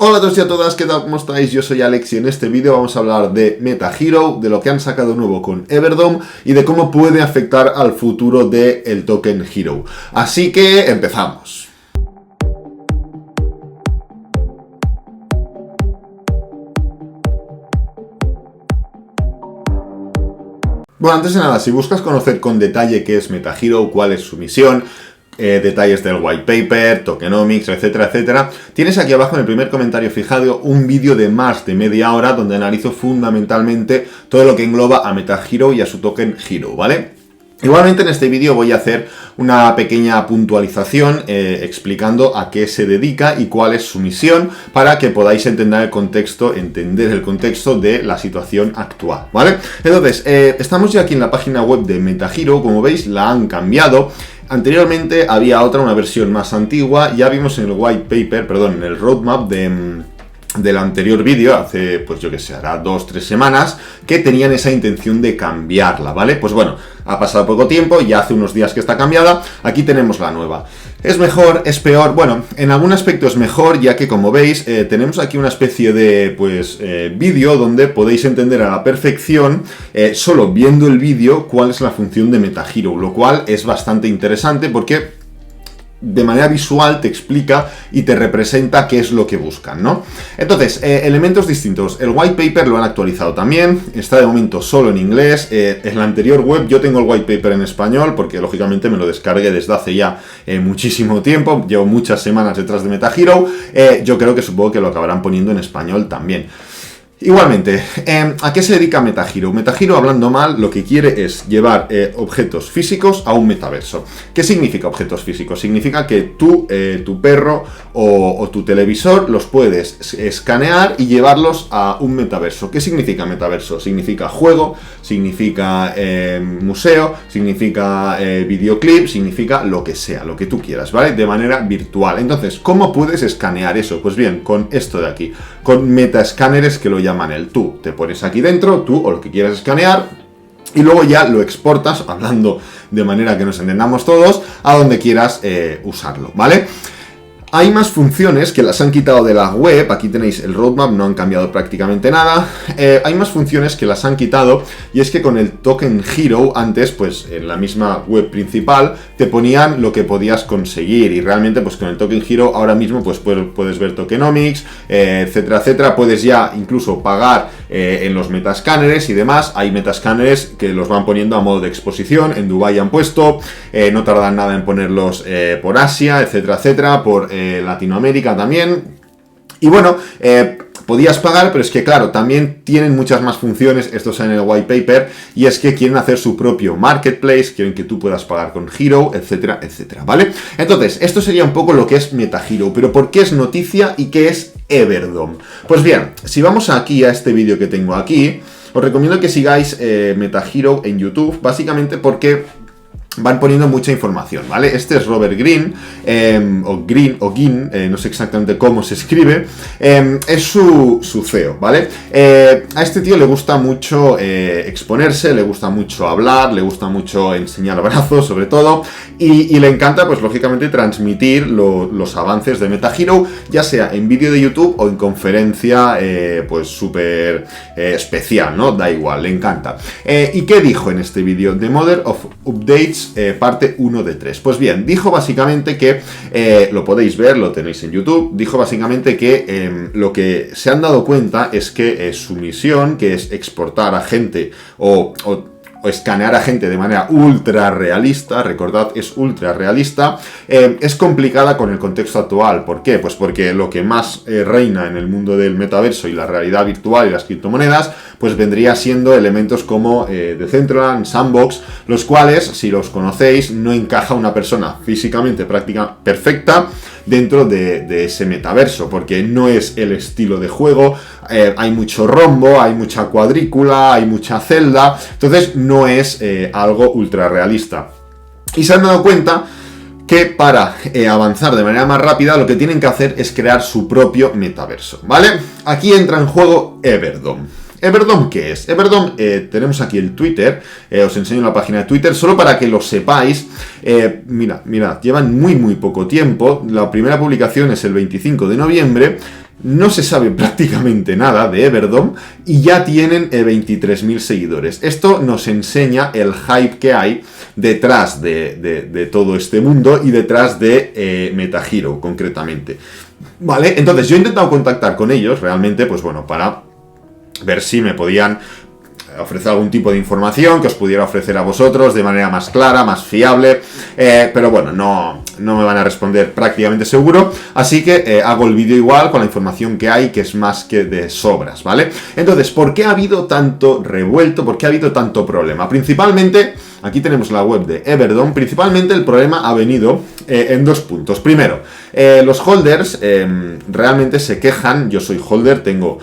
Hola a todos y a todas, ¿qué tal? ¿Cómo estáis? Yo soy Alex y en este vídeo vamos a hablar de MetaHero, de lo que han sacado nuevo con Everdome y de cómo puede afectar al futuro del token Hero. Así que empezamos. Bueno, antes de nada, si buscas conocer con detalle qué es MetaHero, cuál es su misión, detalles del white paper, tokenomics, etcétera, etcétera, tienes aquí abajo en el primer comentario fijado un vídeo de más de media hora donde analizo fundamentalmente todo lo que engloba a MetaHero y a su token Hero, ¿vale? Igualmente en este vídeo voy a hacer una pequeña puntualización explicando a qué se dedica y cuál es su misión para que podáis entender el contexto de la situación actual, ¿vale? Entonces, estamos ya aquí en la página web de MetaHero, como veis la han cambiado. Anteriormente había una versión más antigua, ya vimos en el en el roadmap del anterior vídeo, hace, pues yo que sé, hará 2-3 semanas, que tenían esa intención de cambiarla, ¿vale? Pues bueno, ha pasado poco tiempo, ya hace unos días que está cambiada, aquí tenemos la nueva. ¿Es mejor? ¿Es peor? Bueno, en algún aspecto es mejor, ya que como veis, tenemos aquí una especie de, vídeo donde podéis entender a la perfección, solo viendo el vídeo, cuál es la función de MetaHero, lo cual es bastante interesante porque de manera visual te explica y te representa qué es lo que buscan, ¿no? Entonces, elementos distintos. El white paper lo han actualizado también, está de momento solo en inglés. En la anterior web yo tengo el white paper en español porque lógicamente me lo descargué desde hace ya muchísimo tiempo, llevo muchas semanas detrás de MetaHero. Yo creo que supongo que lo acabarán poniendo en español también. Igualmente, ¿a qué se dedica MetaHero? MetaHero, hablando mal, lo que quiere es llevar objetos físicos a un metaverso. ¿Qué significa objetos físicos? Significa que tú, tu perro o tu televisor los puedes escanear y llevarlos a un metaverso. ¿Qué significa metaverso? Significa juego, significa museo, significa videoclip, significa lo que sea, lo que tú quieras, ¿vale? De manera virtual. Entonces, ¿cómo puedes escanear eso? Pues bien, con esto de aquí, con metascáneres que lo llaman el tú. Te pones aquí dentro, tú o lo que quieras escanear, y luego ya lo exportas, hablando de manera que nos entendamos todos, a donde quieras usarlo, ¿vale? Hay más funciones que las han quitado de la web, aquí tenéis el roadmap, no han cambiado prácticamente nada. Hay más funciones que las han quitado, y es que con el token Hero, antes, pues en la misma web principal, te ponían lo que podías conseguir, y realmente pues con el token Hero ahora mismo pues puedes ver tokenomics, etcétera, etcétera. Puedes ya incluso pagar en los metascáneres y demás. Hay metascáneres que los van poniendo a modo de exposición, en Dubái han puesto, no tardan nada en ponerlos por Asia, etcétera, etcétera, por Latinoamérica también. Y bueno, podías pagar, pero es que claro, también tienen muchas más funciones, estos en el white paper, y es que quieren hacer su propio marketplace, quieren que tú puedas pagar con Hero, etcétera, etcétera, ¿vale? Entonces, esto sería un poco lo que es MetaHero, pero ¿por qué es noticia y qué es Everdome? Pues bien, si vamos aquí a este vídeo que tengo aquí, os recomiendo que sigáis MetaHero en YouTube, básicamente porque van poniendo mucha información, ¿vale? Este es Robert Green, no sé exactamente cómo se escribe, es su CEO, ¿vale? A este tío le gusta mucho exponerse, le gusta mucho hablar, le gusta mucho enseñar brazos, sobre todo, y le encanta, pues lógicamente, transmitir los avances de MetaHero, ya sea en vídeo de YouTube o en conferencia, pues súper especial, ¿no? Da igual, le encanta. ¿Y qué dijo en este vídeo? The Mother of Updates, parte 1 de 3. Pues bien, dijo básicamente que, lo podéis ver, lo tenéis en YouTube, dijo básicamente que lo que se han dado cuenta es que su misión, que es exportar a gente o escanear a gente de manera ultra realista, recordad, es ultra realista, es complicada con el contexto actual. ¿Por qué? Pues porque lo que más reina en el mundo del metaverso y la realidad virtual y las criptomonedas, pues vendría siendo elementos como Decentraland, Sandbox, los cuales, si los conocéis, no encaja una persona físicamente práctica perfecta dentro de ese metaverso, porque no es el estilo de juego, hay mucho rombo, hay mucha cuadrícula, hay mucha celda, entonces no es algo ultra realista. Y se han dado cuenta que para avanzar de manera más rápida lo que tienen que hacer es crear su propio metaverso, ¿vale? Aquí entra en juego Everdome. ¿Everdome qué es? Everdome, tenemos aquí el Twitter, os enseño la página de Twitter, solo para que lo sepáis. Mirad, llevan muy poco tiempo, la primera publicación es el 25 de noviembre, no se sabe prácticamente nada de Everdom y ya tienen 23.000 seguidores. Esto nos enseña el hype que hay detrás de todo este mundo y detrás de MetaHero concretamente. Vale, entonces yo he intentado contactar con ellos realmente, pues bueno, para ver si me podían ofrecer algún tipo de información que os pudiera ofrecer a vosotros de manera más clara, más fiable, pero bueno, no me van a responder prácticamente seguro, así que hago el vídeo igual con la información que hay, que es más que de sobras, ¿vale? Entonces, ¿por qué ha habido tanto revuelto? ¿Por qué ha habido tanto problema? Principalmente, aquí tenemos la web de Everdom, principalmente el problema ha venido en 2 puntos. Primero, los holders realmente se quejan, yo soy holder, tengo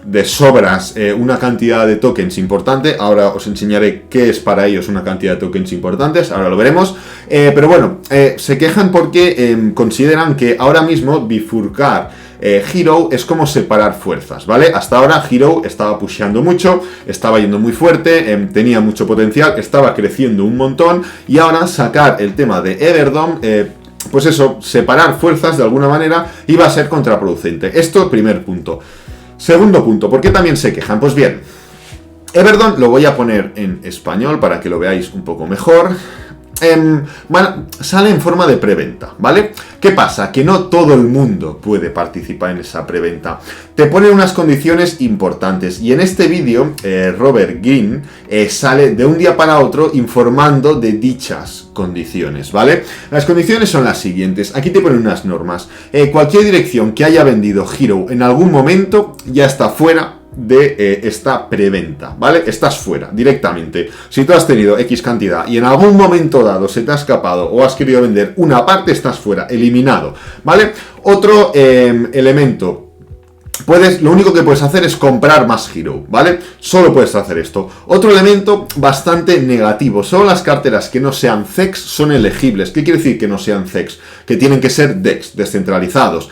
de sobras una cantidad de tokens importante. Ahora os enseñaré qué es para ellos una cantidad de tokens importantes, ahora lo veremos, pero bueno, se quejan porque consideran que ahora mismo bifurcar Hero es como separar fuerzas, ¿vale? Hasta ahora Hero estaba pusheando mucho, estaba yendo muy fuerte, tenía mucho potencial, estaba creciendo un montón, y ahora sacar el tema de Everdom, pues eso, separar fuerzas de alguna manera iba a ser contraproducente. Esto, primer punto. Segundo punto, ¿por qué también se quejan? Pues bien, Everdom lo voy a poner en español para que lo veáis un poco mejor. Bueno, sale en forma de preventa, ¿vale? ¿Qué pasa? Que no todo el mundo puede participar en esa preventa. Te ponen unas condiciones importantes y en este vídeo Robert Green sale de un día para otro informando de dichas condiciones, ¿vale? Las condiciones son las siguientes. Aquí te ponen unas normas. Cualquier dirección que haya vendido Hero en algún momento ya está fuera de esta preventa, ¿vale? Estás fuera directamente. Si tú has tenido X cantidad y en algún momento dado se te ha escapado o has querido vender una parte, estás fuera, eliminado, ¿vale? Otro elemento. Lo único que puedes hacer es comprar más Hero, ¿vale? Solo puedes hacer esto. Otro elemento bastante negativo. Solo las carteras que no sean CEX son elegibles. ¿Qué quiere decir que no sean CEX? Que tienen que ser DEX, descentralizados.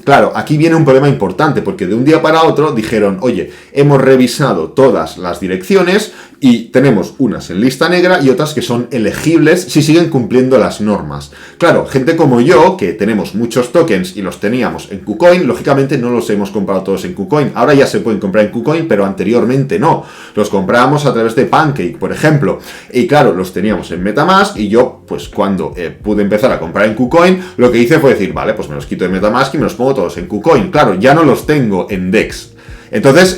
Claro, aquí viene un problema importante, porque de un día para otro dijeron, oye, hemos revisado todas las direcciones y tenemos unas en lista negra y otras que son elegibles si siguen cumpliendo las normas. Claro, gente como yo, que tenemos muchos tokens y los teníamos en KuCoin, lógicamente no los hemos comprado todos en KuCoin. Ahora ya se pueden comprar en KuCoin, pero anteriormente no. Los comprábamos a través de Pancake, por ejemplo. Y claro, los teníamos en MetaMask y yo, pues cuando pude empezar a comprar en KuCoin, lo que hice fue decir, vale, pues me los quito de MetaMask y me los pongo todos en KuCoin. Claro, ya no los tengo en DEX. Entonces,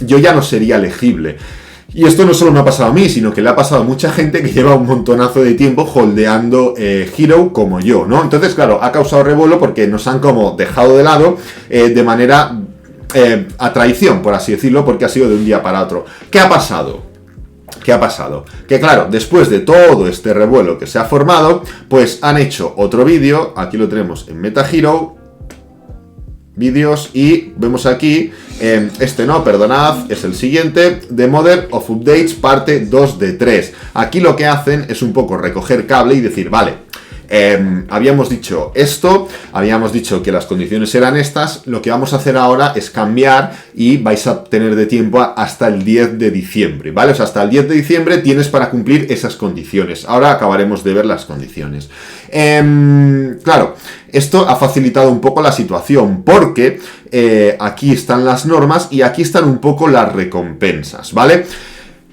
yo ya no sería elegible. Y esto no solo me ha pasado a mí, sino que le ha pasado a mucha gente que lleva un montonazo de tiempo holdeando Hero como yo, ¿no? Entonces, claro, ha causado revuelo porque nos han como dejado de lado de manera a traición, por así decirlo, porque ha sido de un día para otro. ¿Qué ha pasado? ¿Qué ha pasado? Que claro, después de todo este revuelo que se ha formado, pues han hecho otro vídeo, aquí lo tenemos en MetaHero, vídeos, y vemos aquí, perdonad, es el siguiente, The Mother of Updates, parte 2 de 3. Aquí lo que hacen es un poco recoger cable y decir, vale, habíamos dicho esto, habíamos dicho que las condiciones eran estas, lo que vamos a hacer ahora es cambiar y vais a tener de tiempo hasta el 10 de diciembre, ¿vale? O sea, hasta el 10 de diciembre tienes para cumplir esas condiciones. Ahora acabaremos de ver las condiciones. Claro, esto ha facilitado un poco la situación porque aquí están las normas y aquí están un poco las recompensas, ¿vale?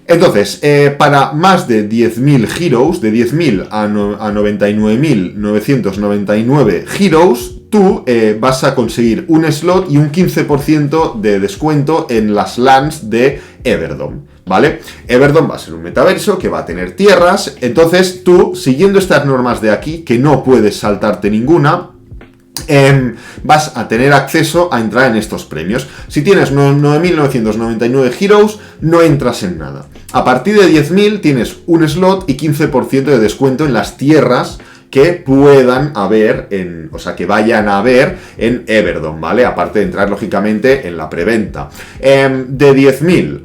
Entonces, para más de 10.000 Heroes, de 10.000 a 99.999 Heroes, tú vas a conseguir un slot y un 15% de descuento en las lands de Everdom, ¿vale? Everdom va a ser un metaverso que va a tener tierras, entonces tú, siguiendo estas normas de aquí, que no puedes saltarte ninguna, vas a tener acceso a entrar en estos premios. Si tienes 9.999 Heroes, no entras en nada. A partir de 10.000 tienes un slot y 15% de descuento en las tierras que puedan haber, que vayan a haber en Everdom, ¿vale? Aparte de entrar, lógicamente, en la preventa. De 10.000,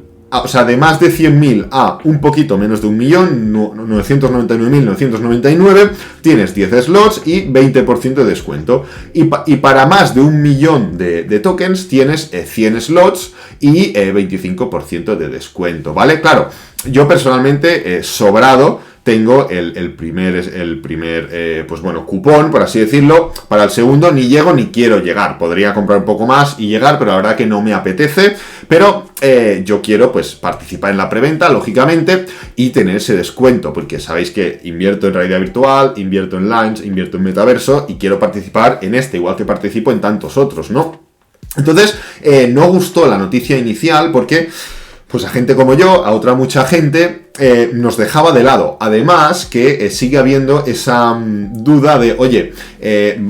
de más de 100.000 a un poquito menos de 1.999.999, tienes 10 slots y 20% de descuento. Y para más de 1.000.000 de tokens tienes 100 slots y 25% de descuento, ¿vale? Claro, yo personalmente sobrado tengo el primer pues bueno, cupón, por así decirlo. Para el segundo ni llego ni quiero llegar. Podría comprar un poco más y llegar, pero la verdad que no me apetece. Pero yo quiero pues participar en la preventa, lógicamente, y tener ese descuento, porque sabéis que invierto en realidad virtual, invierto en Launch, invierto en metaverso y quiero participar en este, igual que participo en tantos otros, ¿no? Entonces, no gustó la noticia inicial porque, pues a gente como yo, a otra mucha gente, nos dejaba de lado. Además, que sigue habiendo esa duda de, oye,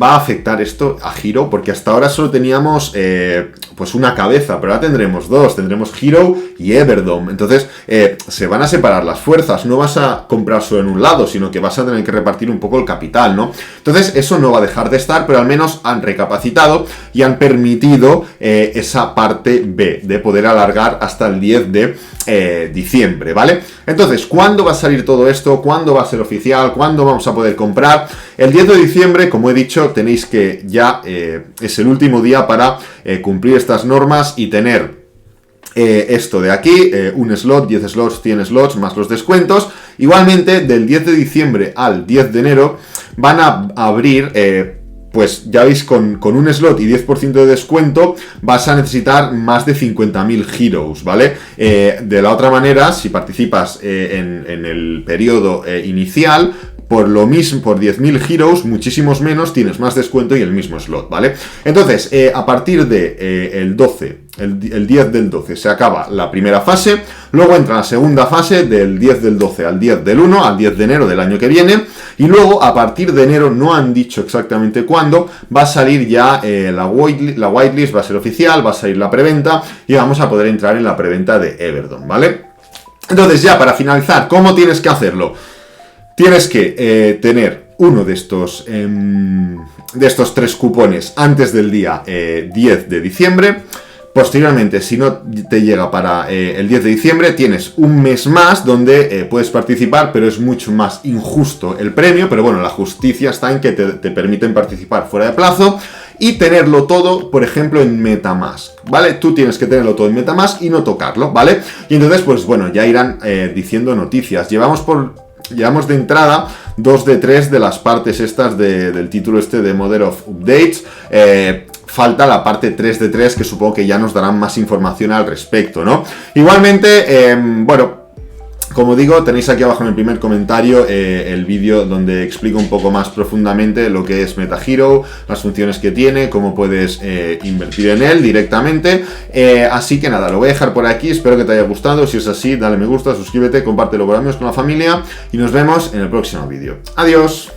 ¿va a afectar esto a Hero? Porque hasta ahora solo teníamos pues una cabeza, pero ahora tendremos dos, tendremos Hero y Everdome. Entonces, se van a separar las fuerzas, no vas a comprar solo en un lado, sino que vas a tener que repartir un poco el capital, ¿no? Entonces, eso no va a dejar de estar, pero al menos han recapacitado y han permitido esa parte B, de poder alargar hasta el 10 de diciembre, ¿vale? Entonces, ¿cuándo va a salir todo esto? ¿Cuándo va a ser oficial? ¿Cuándo vamos a poder comprar? El 10 de diciembre, como he dicho, tenéis que ya es el último día para cumplir estas normas y tener esto de aquí, un slot, 10 slots, 100 slots, más los descuentos. Igualmente, del 10 de diciembre al 10 de enero van a abrir... pues ya veis, con un slot y 10% de descuento vas a necesitar más de 50.000 Heroes, ¿vale? De la otra manera, si participas en el periodo inicial, por lo mismo, por 10.000 Heroes, muchísimos menos, tienes más descuento y el mismo slot, ¿vale? Entonces, a partir de el 10 del 12 se acaba la primera fase, luego entra la segunda fase del 10 del 12 al 10 del 1, al 10 de enero del año que viene, y luego a partir de enero, no han dicho exactamente cuándo, va a salir ya la whitelist, va a ser oficial, va a salir la preventa, y vamos a poder entrar en la preventa de Everdome, ¿vale? Entonces ya, para finalizar, ¿cómo tienes que hacerlo? Tienes que tener uno de estos 3 cupones antes del día 10 de diciembre. Posteriormente, si no te llega para el 10 de diciembre, tienes un mes más donde puedes participar, pero es mucho más injusto el premio. Pero bueno, la justicia está en que te permiten participar fuera de plazo y tenerlo todo, por ejemplo, en MetaMask, ¿vale? Tú tienes que tenerlo todo en MetaMask y no tocarlo, ¿vale? Y entonces, pues bueno, ya irán diciendo noticias. Llevamos de entrada 2 de 3 de las partes estas del título este de Model of Updates. Falta la parte 3 de 3, que supongo que ya nos darán más información al respecto, ¿no? Igualmente, bueno, como digo, tenéis aquí abajo en el primer comentario el vídeo donde explico un poco más profundamente lo que es MetaHero, las funciones que tiene, cómo puedes invertir en él directamente. Así que nada, lo voy a dejar por aquí, espero que te haya gustado. Si es así, dale me gusta, suscríbete, compártelo con amigos, con la familia y nos vemos en el próximo vídeo. ¡Adiós!